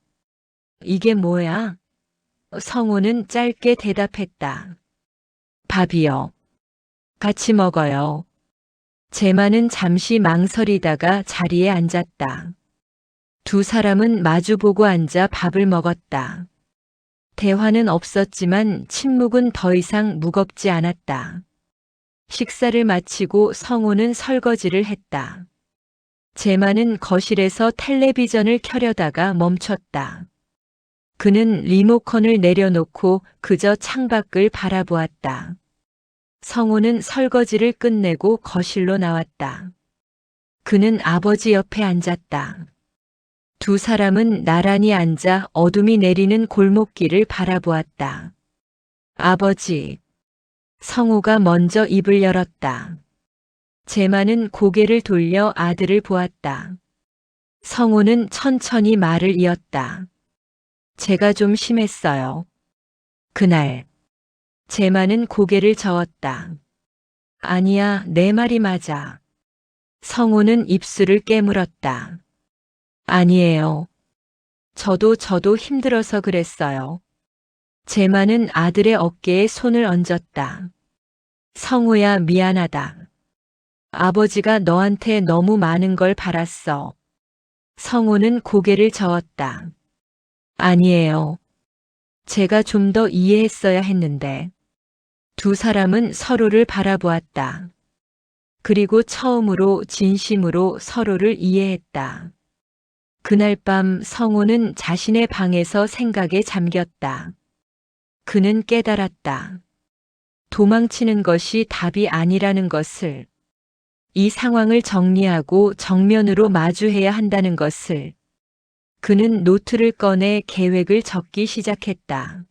이게 뭐야? 성우는 짧게 대답했다. 밥이요. 같이 먹어요. 제만은 잠시 망설이다가 자리에 앉았다. 두 사람은 마주보고 앉아 밥을 먹었다. 대화는 없었지만 침묵은 더 이상 무겁지 않았다. 식사를 마치고 성우는 설거지를 했다. 제만은 거실에서 텔레비전을 켜려다가 멈췄다. 그는 리모컨을 내려놓고 그저 창밖을 바라보았다. 성우는 설거지를 끝내고 거실로 나왔다. 그는 아버지 옆에 앉았다. 두 사람은 나란히 앉아 어둠이 내리는 골목길을 바라보았다. 아버지. 성우가 먼저 입을 열었다. 제만은 고개를 돌려 아들을 보았다. 성우는 천천히 말을 이었다. 제가 좀 심했어요. 그날. 제만은 고개를 저었다. 아니야, 내 말이 맞아. 성우는 입술을 깨물었다. 아니에요. 저도 힘들어서 그랬어요. 제만은 아들의 어깨에 손을 얹었다. 성우야, 미안하다. 아버지가 너한테 너무 많은 걸 바랐어. 성우는 고개를 저었다. 아니에요. 제가 좀 더 이해했어야 했는데. 두 사람은 서로를 바라보았다. 그리고 처음으로 진심으로 서로를 이해했다. 그날 밤 성우는 자신의 방에서 생각에 잠겼다. 그는 깨달았다. 도망치는 것이 답이 아니라는 것을. 이 상황을 정리하고 정면으로 마주해야 한다는 것을. 그는 노트를 꺼내 계획을 적기 시작했다.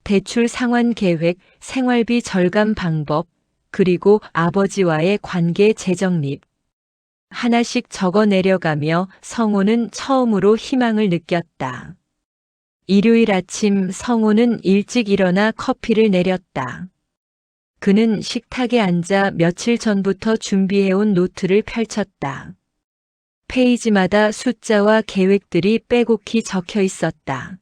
대출 상환 계획, 생활비 절감 방법, 그리고 아버지와의 관계 재정립. 하나씩 적어 내려가며 성우는 처음으로 희망을 느꼈다. 일요일 아침 성우는 일찍 일어나 커피를 내렸다. 그는 식탁에 앉아 며칠 전부터 준비해온 노트를 펼쳤다. 페이지마다 숫자와 계획들이 빼곡히 적혀 있었다.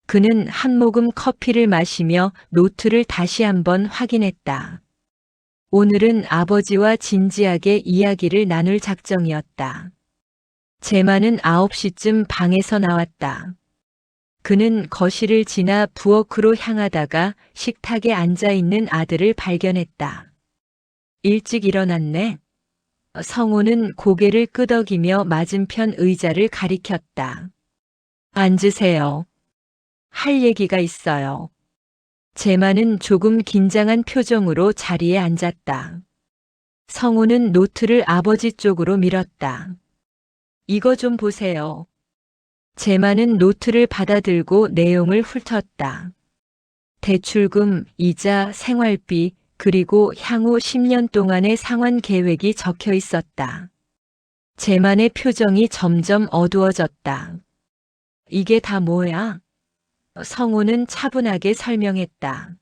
그는 한 모금 커피를 마시며 노트를 다시 한번 확인했다. 오늘은 아버지와 진지하게 이야기를 나눌 작정이었다. 제만은 9시쯤 방에서 나왔다. 그는 거실을 지나 부엌으로 향하다가 식탁에 앉아있는 아들을 발견했다. 일찍 일어났네. 성우는 고개를 끄덕이며 맞은편 의자를 가리켰다. 앉으세요. 할 얘기가 있어요. 제만은 조금 긴장한 표정으로 자리에 앉았다. 성우는 노트를 아버지 쪽으로 밀었다. 이거 좀 보세요. 제만은 노트를 받아들고 내용을 훑었다. 대출금, 이자, 생활비, 그리고 향후 10년 동안의 상환 계획이 적혀 있었다. 제만의 표정이 점점 어두워졌다. 이게 다 뭐야? 성우는 차분하게 설명했다.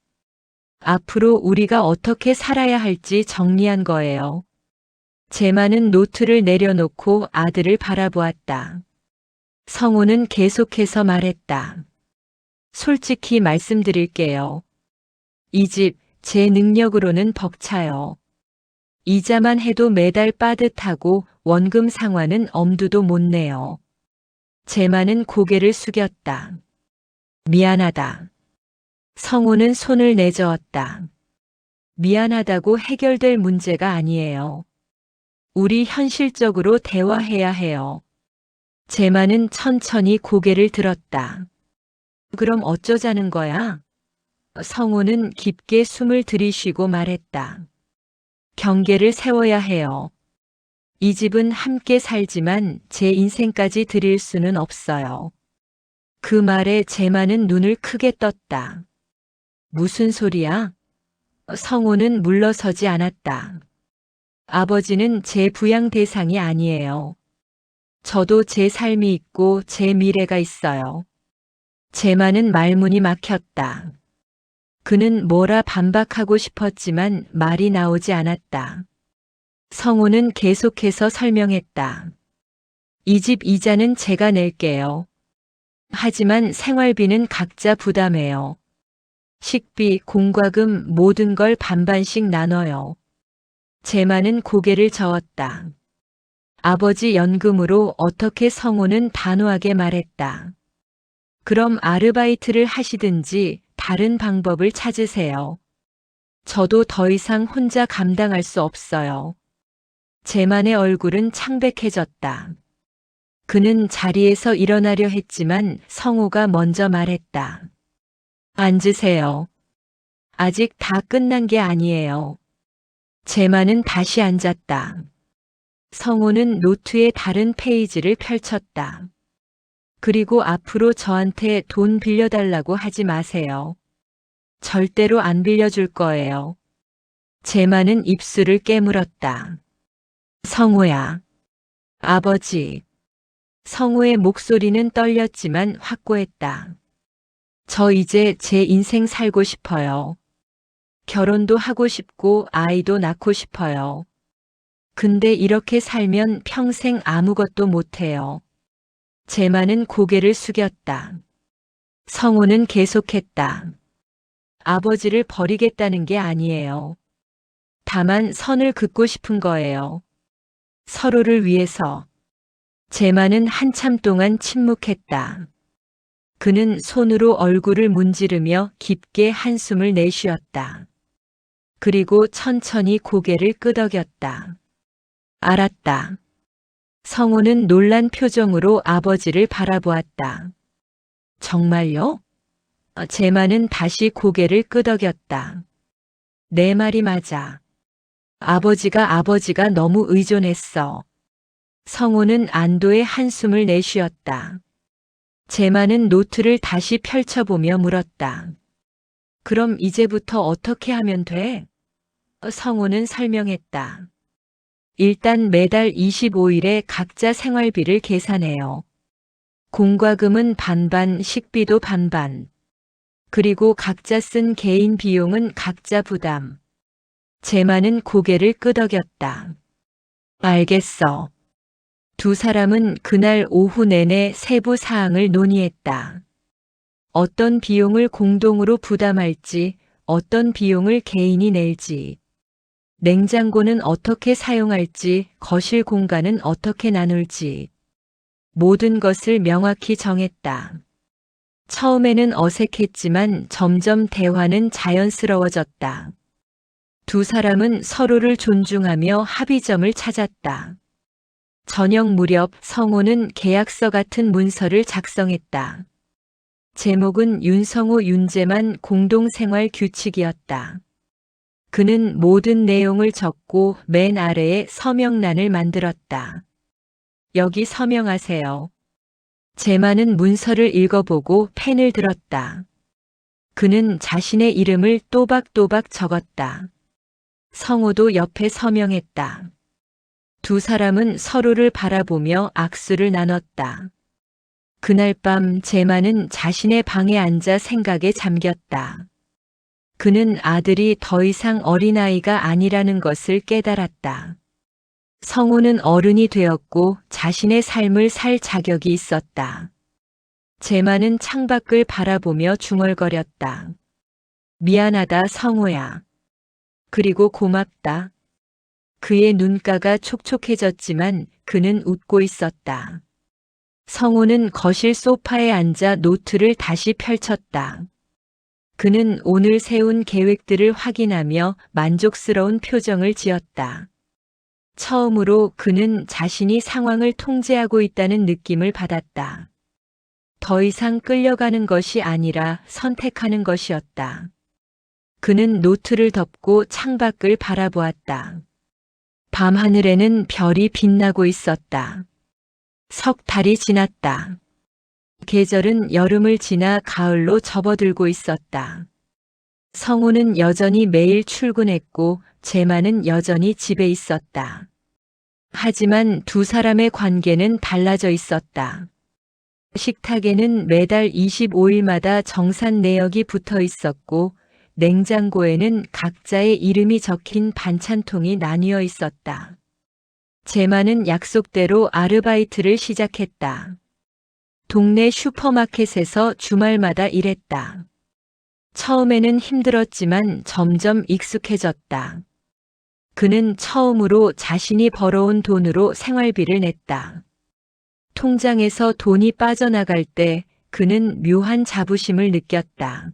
앞으로 우리가 어떻게 살아야 할지 정리한 거예요. 제만은 노트를 내려놓고 아들을 바라보았다. 성우는 계속해서 말했다. 솔직히 말씀드릴게요. 이 집, 제 능력으로는 벅차요. 이자만 해도 매달 빠듯하고 원금 상환은 엄두도 못 내요. 제만은 고개를 숙였다. 미안하다. 성우는 손을 내저었다. 미안하다고 해결될 문제가 아니에요. 우리 현실적으로 대화해야 해요. 제만은 천천히 고개를 들었다. 그럼 어쩌자는 거야? 성우는 깊게 숨을 들이쉬고 말했다. 경계를 세워야 해요. 이 집은 함께 살지만 제 인생까지 드릴 수는 없어요. 그 말에 제만은 눈을 크게 떴다. 무슨 소리야? 성우는 물러서지 않았다. 아버지는 제 부양 대상이 아니에요. 저도 제 삶이 있고 제 미래가 있어요. 제만은 말문이 막혔다. 그는 뭐라 반박하고 싶었지만 말이 나오지 않았다. 성우는 계속해서 설명했다. 이 집 이자는 제가 낼게요. 하지만 생활비는 각자 부담해요. 식비, 공과금 모든 걸 반반씩 나눠요. 제만은 고개를 저었다. 아버지 연금으로 어떻게 성우는 단호하게 말했다. 그럼 아르바이트를 하시든지 다른 방법을 찾으세요. 저도 더 이상 혼자 감당할 수 없어요. 제만의 얼굴은 창백해졌다. 그는 자리에서 일어나려 했지만 성우가 먼저 말했다. 앉으세요. 아직 다 끝난 게 아니에요. 제만은 다시 앉았다. 성우는 노트의 다른 페이지를 펼쳤다. 그리고 앞으로 저한테 돈 빌려달라고 하지 마세요. 절대로 안 빌려줄 거예요. 제만은 입술을 깨물었다. 성호야. 아버지. 성호의 목소리는 떨렸지만 확고했다. 저 이제 제 인생 살고 싶어요. 결혼도 하고 싶고 아이도 낳고 싶어요. 근데 이렇게 살면 평생 아무것도 못해요. 제만은 고개를 숙였다. 성호는 계속했다. 아버지를 버리겠다는 게 아니에요. 다만 선을 긋고 싶은 거예요. 서로를 위해서. 제만은 한참 동안 침묵했다. 그는 손으로 얼굴을 문지르며 깊게 한숨을 내쉬었다. 그리고 천천히 고개를 끄덕였다. 알았다. 성호는 놀란 표정으로 아버지를 바라보았다. 정말요? 제만은 다시 고개를 끄덕였다. 내 말이 맞아. 아버지가 너무 의존했어. 성호는 안도의 한숨을 내쉬었다. 제만은 노트를 다시 펼쳐보며 물었다. 그럼 이제부터 어떻게 하면 돼? 성호는 설명했다. 일단 매달 25일에 각자 생활비를 계산해요. 공과금은 반반, 식비도 반반. 그리고 각자 쓴 개인 비용은 각자 부담. 제만은 고개를 끄덕였다. 알겠어. 두 사람은 그날 오후 내내 세부 사항을 논의했다. 어떤 비용을 공동으로 부담할지, 어떤 비용을 개인이 낼지, 냉장고는 어떻게 사용할지, 거실 공간은 어떻게 나눌지, 모든 것을 명확히 정했다. 처음에는 어색했지만 점점 대화는 자연스러워졌다. 두 사람은 서로를 존중하며 합의점을 찾았다. 저녁 무렵 성호는 계약서 같은 문서를 작성했다. 제목은 윤성호 윤제만 공동생활 규칙이었다. 그는 모든 내용을 적고 맨 아래에 서명란을 만들었다. 여기 서명하세요. 제만은 문서를 읽어보고 펜을 들었다. 그는 자신의 이름을 또박또박 적었다. 성호도 옆에 서명했다. 두 사람은 서로를 바라보며 악수를 나눴다. 그날 밤 제만은 자신의 방에 앉아 생각에 잠겼다. 그는 아들이 더 이상 어린아이가 아니라는 것을 깨달았다. 성호는 어른이 되었고 자신의 삶을 살 자격이 있었다. 제만은 창밖을 바라보며 중얼거렸다. 미안하다 성호야. 그리고 고맙다. 그의 눈가가 촉촉해졌지만 그는 웃고 있었다. 성호는 거실 소파에 앉아 노트를 다시 펼쳤다. 그는 오늘 세운 계획들을 확인하며 만족스러운 표정을 지었다. 처음으로 그는 자신이 상황을 통제하고 있다는 느낌을 받았다. 더 이상 끌려가는 것이 아니라 선택하는 것이었다. 그는 노트를 덮고 창밖을 바라보았다. 밤하늘에는 별이 빛나고 있었다. 석 달이 지났다. 계절은 여름을 지나 가을로 접어들고 있었다. 성호는 여전히 매일 출근했고 제만은 여전히 집에 있었다. 하지만 두 사람의 관계는 달라져 있었다. 식탁에는 매달 25일마다 정산 내역이 붙어 있었고 냉장고에는 각자의 이름이 적힌 반찬통이 나뉘어 있었다. 제만은 약속대로 아르바이트를 시작했다. 동네 슈퍼마켓에서 주말마다 일했다. 처음에는 힘들었지만 점점 익숙해졌다. 그는 처음으로 자신이 벌어온 돈으로 생활비를 냈다. 통장에서 돈이 빠져나갈 때 그는 묘한 자부심을 느꼈다.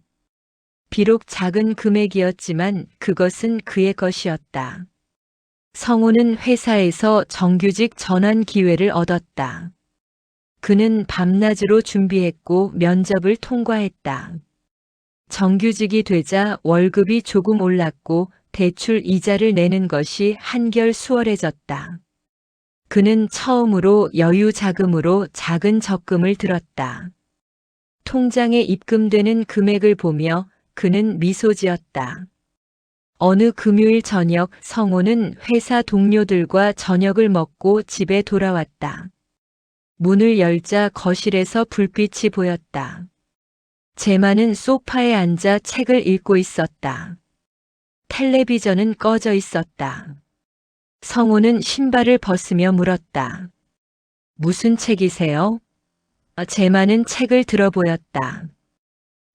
비록 작은 금액이었지만 그것은 그의 것이었다. 성호는 회사에서 정규직 전환 기회를 얻었다. 그는 밤낮으로 준비했고 면접을 통과했다. 정규직이 되자 월급이 조금 올랐고 대출 이자를 내는 것이 한결 수월해졌다. 그는 처음으로 여유 자금으로 작은 적금을 들었다. 통장에 입금되는 금액을 보며 그는 미소 지었다. 어느 금요일 저녁 성호는 회사 동료들과 저녁을 먹고 집에 돌아왔다. 문을 열자 거실에서 불빛이 보였다. 제마는 소파에 앉아 책을 읽고 있었다. 텔레비전은 꺼져 있었다. 성호는 신발을 벗으며 물었다. 무슨 책이세요? 제마는 책을 들어 보였다.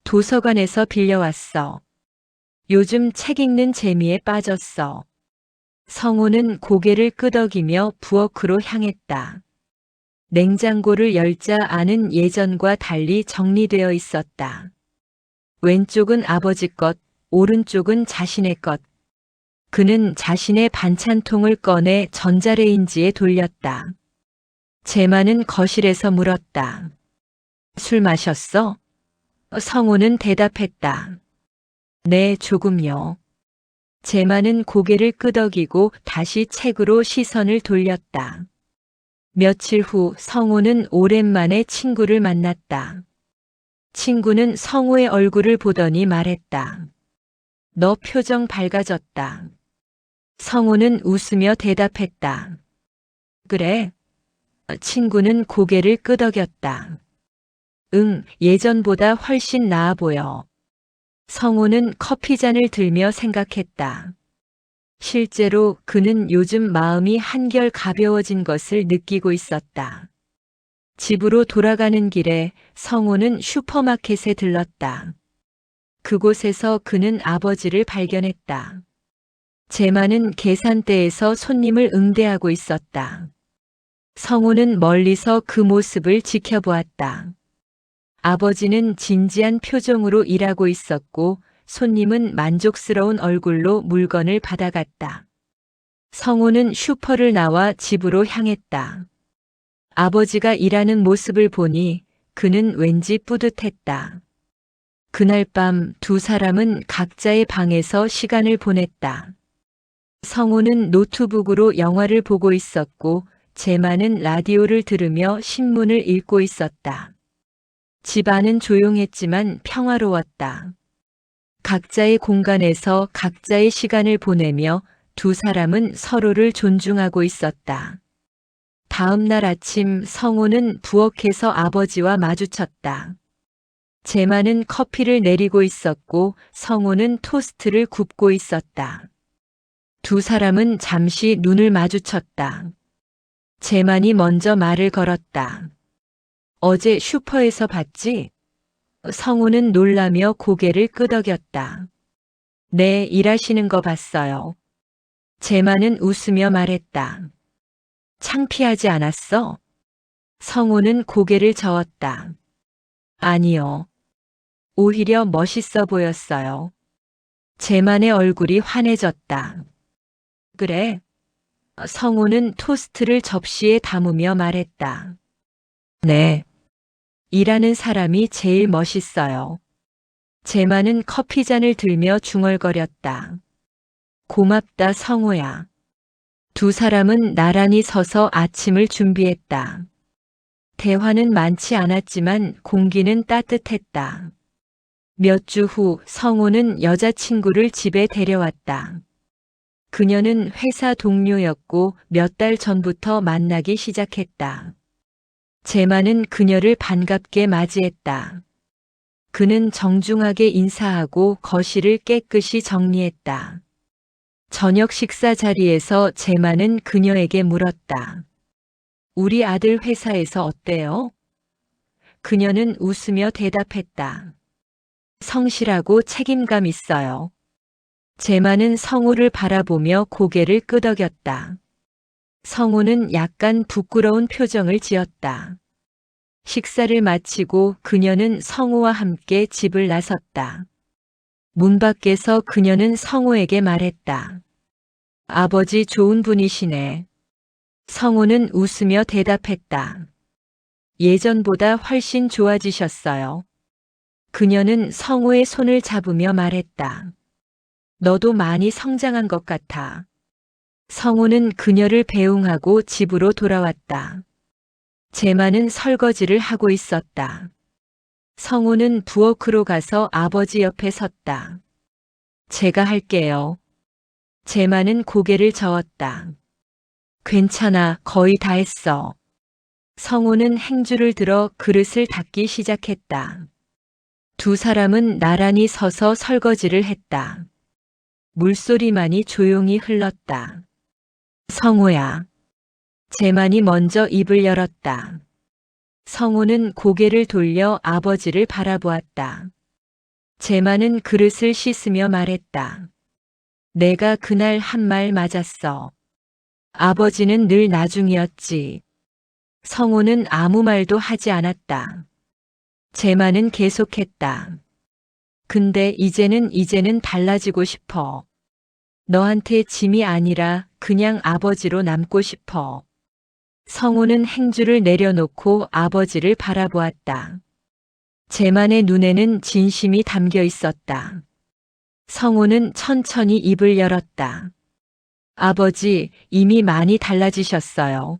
도서관에서 빌려왔어. 요즘 책 읽는 재미에 빠졌어. 성호는 고개를 끄덕이며 부엌으로 향했다. 냉장고를 열자 안은 예전과 달리 정리되어 있었다. 왼쪽은 아버지 것, 오른쪽은 자신의 것. 그는 자신의 반찬통을 꺼내 전자레인지에 돌렸다. 제마는 거실에서 물었다. 술 마셨어? 성호는 대답했다. 네, 조금요. 제마는 고개를 끄덕이고 다시 책으로 시선을 돌렸다. 며칠 후 성호는 오랜만에 친구를 만났다. 친구는 성호의 얼굴을 보더니 말했다. 너 표정 밝아졌다. 성호는 웃으며 대답했다. 그래? 친구는 고개를 끄덕였다. 응, 예전보다 훨씬 나아 보여. 성호는 커피잔을 들며 생각했다. 실제로 그는 요즘 마음이 한결 가벼워진 것을 느끼고 있었다. 집으로 돌아가는 길에 성호는 슈퍼마켓에 들렀다. 그곳에서 그는 아버지를 발견했다. 제마는 계산대에서 손님을 응대하고 있었다. 성호는 멀리서 그 모습을 지켜보았다. 아버지는 진지한 표정으로 일하고 있었고 손님은 만족스러운 얼굴로 물건을 받아갔다. 성호는 슈퍼를 나와 집으로 향했다. 아버지가 일하는 모습을 보니 그는 왠지 뿌듯했다. 그날 밤 두 사람은 각자의 방에서 시간을 보냈다. 성호는 노트북으로 영화를 보고 있었고 제마는 라디오를 들으며 신문을 읽고 있었다. 집 안은 조용했지만 평화로웠다. 각자의 공간에서 각자의 시간을 보내며 두 사람은 서로를 존중하고 있었다. 다음 날 아침 성호는 부엌에서 아버지와 마주쳤다. 제마는 커피를 내리고 있었고 성호는 토스트를 굽고 있었다. 두 사람은 잠시 눈을 마주쳤다. 제만이 먼저 말을 걸었다. 어제 슈퍼에서 봤지? 성우는 놀라며 고개를 끄덕였다. 네, 일하시는 거 봤어요. 제만은 웃으며 말했다. 창피하지 않았어? 성우는 고개를 저었다. 아니요. 오히려 멋있어 보였어요. 제만의 얼굴이 환해졌다. 그래? 성우는 토스트를 접시에 담으며 말했다. 네. 일하는 사람이 제일 멋있어요. 제만은 커피잔을 들며 중얼거렸다. 고맙다, 성우야. 두 사람은 나란히 서서 아침을 준비했다. 대화는 많지 않았지만 공기는 따뜻했다. 몇 주 후 성우는 여자친구를 집에 데려왔다. 그녀는 회사 동료였고 몇 달 전부터 만나기 시작했다. 제마는 그녀를 반갑게 맞이했다. 그는 정중하게 인사하고 거실을 깨끗이 정리했다. 저녁 식사 자리에서 제마는 그녀에게 물었다. 우리 아들 회사에서 어때요? 그녀는 웃으며 대답했다. 성실하고 책임감 있어요. 제마는 성우를 바라보며 고개를 끄덕였다. 성우는 약간 부끄러운 표정을 지었다. 식사를 마치고 그녀는 성우와 함께 집을 나섰다. 문 밖에서 그녀는 성우에게 말했다. 아버지 좋은 분이시네. 성우는 웃으며 대답했다. 예전보다 훨씬 좋아지셨어요. 그녀는 성우의 손을 잡으며 말했다. 너도 많이 성장한 것 같아. 성우는 그녀를 배웅하고 집으로 돌아왔다. 제마는 설거지를 하고 있었다. 성우는 부엌으로 가서 아버지 옆에 섰다. 제가 할게요. 제만은 고개를 저었다. 괜찮아, 거의 다 했어. 성우는 행주를 들어 그릇을 닦기 시작했다. 두 사람은 나란히 서서 설거지를 했다. 물소리만이 조용히 흘렀다. 성우야. 제만이 먼저 입을 열었다. 성우는 고개를 돌려 아버지를 바라보았다. 제만은 그릇을 씻으며 말했다. 내가 그날 한 말 맞았어. 아버지는 늘 나중이었지. 성우는 아무 말도 하지 않았다. 제만은 계속했다. 근데 이제는 달라지고 싶어. 너한테 짐이 아니라 그냥 아버지로 남고 싶어. 성우는 행주를 내려놓고 아버지를 바라보았다. 제만의 눈에는 진심이 담겨 있었다. 성우는 천천히 입을 열었다. 아버지, 이미 많이 달라지셨어요.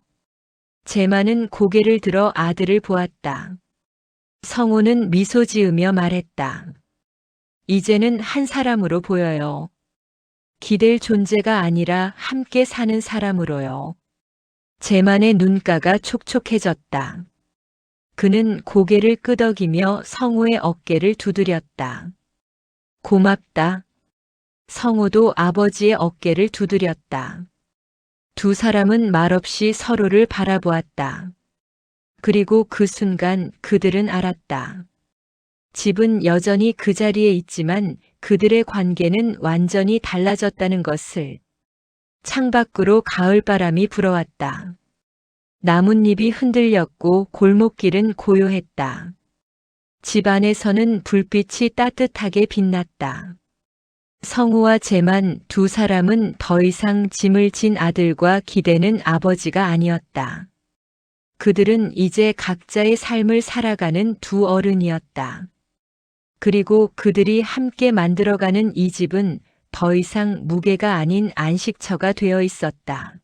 제만은 고개를 들어 아들을 보았다. 성우는 미소 지으며 말했다. 이제는 한 사람으로 보여요. 기댈 존재가 아니라 함께 사는 사람으로요. 제만의 눈가가 촉촉해졌다. 그는 고개를 끄덕이며 성우의 어깨를 두드렸다. 고맙다. 성우도 아버지의 어깨를 두드렸다. 두 사람은 말없이 서로를 바라보았다. 그리고 그 순간 그들은 알았다. 집은 여전히 그 자리에 있지만 그들의 관계는 완전히 달라졌다는 것을. 창밖으로 가을바람이 불어왔다. 나뭇잎이 흔들렸고 골목길은 고요했다. 집 안에서는 불빛이 따뜻하게 빛났다. 성우와 제만 두 사람은 더 이상 짐을 진 아들과 기대는 아버지가 아니었다. 그들은 이제 각자의 삶을 살아가는 두 어른이었다. 그리고 그들이 함께 만들어가는 이 집은 더 이상 무게가 아닌 안식처가 되어 있었다.